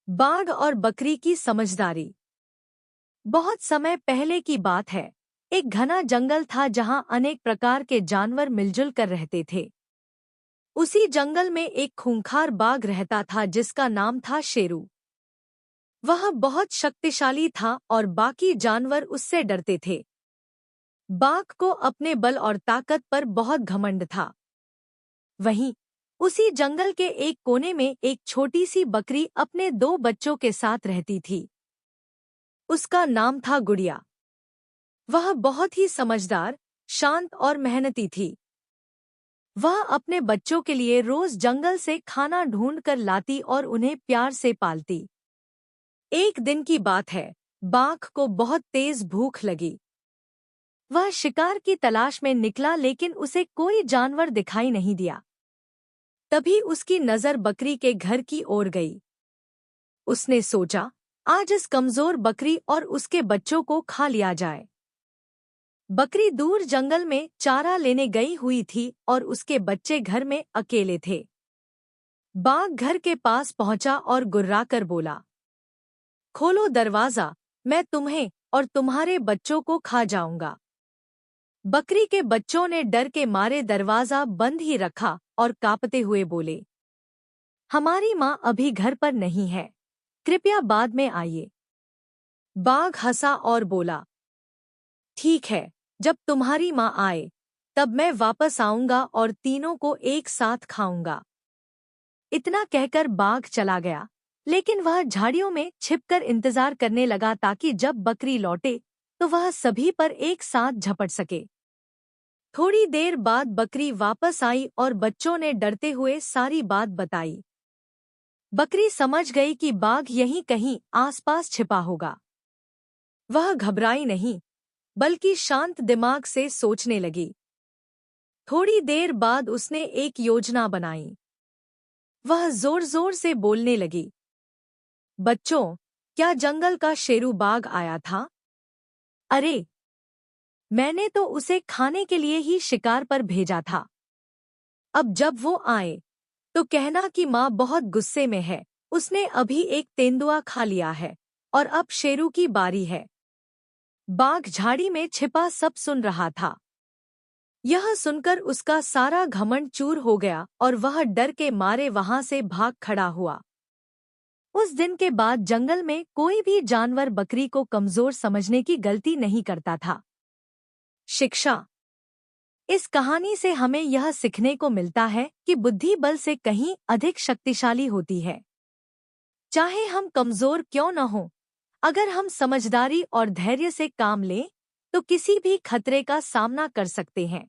बाघ और बकरी की समझदारी। बहुत समय पहले की बात है। एक घना जंगल था जहां अनेक प्रकार के जानवर मिलजुल कर रहते थे। उसी जंगल में एक खूंखार बाघ रहता था जिसका नाम था शेरू। वह बहुत शक्तिशाली था और बाकी जानवर उससे डरते थे। बाघ को अपने बल और ताकत पर बहुत घमंड था। वहीं उसी जंगल के एक कोने में एक छोटी सी बकरी अपने दो बच्चों के साथ रहती थी। उसका नाम था गुड़िया। वह बहुत ही समझदार, शांत और मेहनती थी। वह अपने बच्चों के लिए रोज जंगल से खाना ढूंढ कर लाती और उन्हें प्यार से पालती। एक दिन की बात है, बाघ को बहुत तेज भूख लगी। वह शिकार की तलाश में निकला लेकिन उसे कोई जानवर दिखाई नहीं दिया। तभी उसकी नजर बकरी के घर की ओर गई। उसने सोचा, आज इस कमजोर बकरी और उसके बच्चों को खा लिया जाए। बकरी दूर जंगल में चारा लेने गई हुई थी और उसके बच्चे घर में अकेले थे। बाघ घर के पास पहुंचा और गुर्राकर बोला, खोलो दरवाजा, मैं तुम्हें और तुम्हारे बच्चों को खा जाऊंगा। बकरी के बच्चों ने डर के मारे दरवाजा बंद ही रखा और कांपते हुए बोले, हमारी माँ अभी घर पर नहीं है, कृपया बाद में आइए। बाघ हंसा और बोला, ठीक है, जब तुम्हारी माँ आए तब मैं वापस आऊंगा और तीनों को एक साथ खाऊंगा। इतना कहकर बाघ चला गया, लेकिन वह झाड़ियों में छिपकर इंतजार करने लगा ताकि जब बकरी लौटे तो वह सभी पर एक साथ झपट सके। थोड़ी देर बाद बकरी वापस आई और बच्चों ने डरते हुए सारी बात बताई। बकरी समझ गई कि बाघ यहीं कहीं आसपास छिपा होगा। वह घबराई नहीं, बल्कि शांत दिमाग से सोचने लगी। थोड़ी देर बाद उसने एक योजना बनाई। वह जोर जोर से बोलने लगी, बच्चों, क्या जंगल का शेरू बाघ आया था? अरे, मैंने तो उसे खाने के लिए ही शिकार पर भेजा था। अब जब वो आए तो कहना कि माँ बहुत गुस्से में है, उसने अभी एक तेंदुआ खा लिया है और अब शेरू की बारी है। बाघ झाड़ी में छिपा सब सुन रहा था। यह सुनकर उसका सारा घमंड चूर हो गया और वह डर के मारे वहां से भाग खड़ा हुआ। उस दिन के बाद जंगल में कोई भी जानवर बकरी को कमजोर समझने की गलती नहीं करता था। शिक्षा। इस कहानी से हमें यह सीखने को मिलता है कि बुद्धि बल से कहीं अधिक शक्तिशाली होती है। चाहे हम कमजोर क्यों न हों, अगर हम समझदारी और धैर्य से काम लें तो किसी भी खतरे का सामना कर सकते हैं।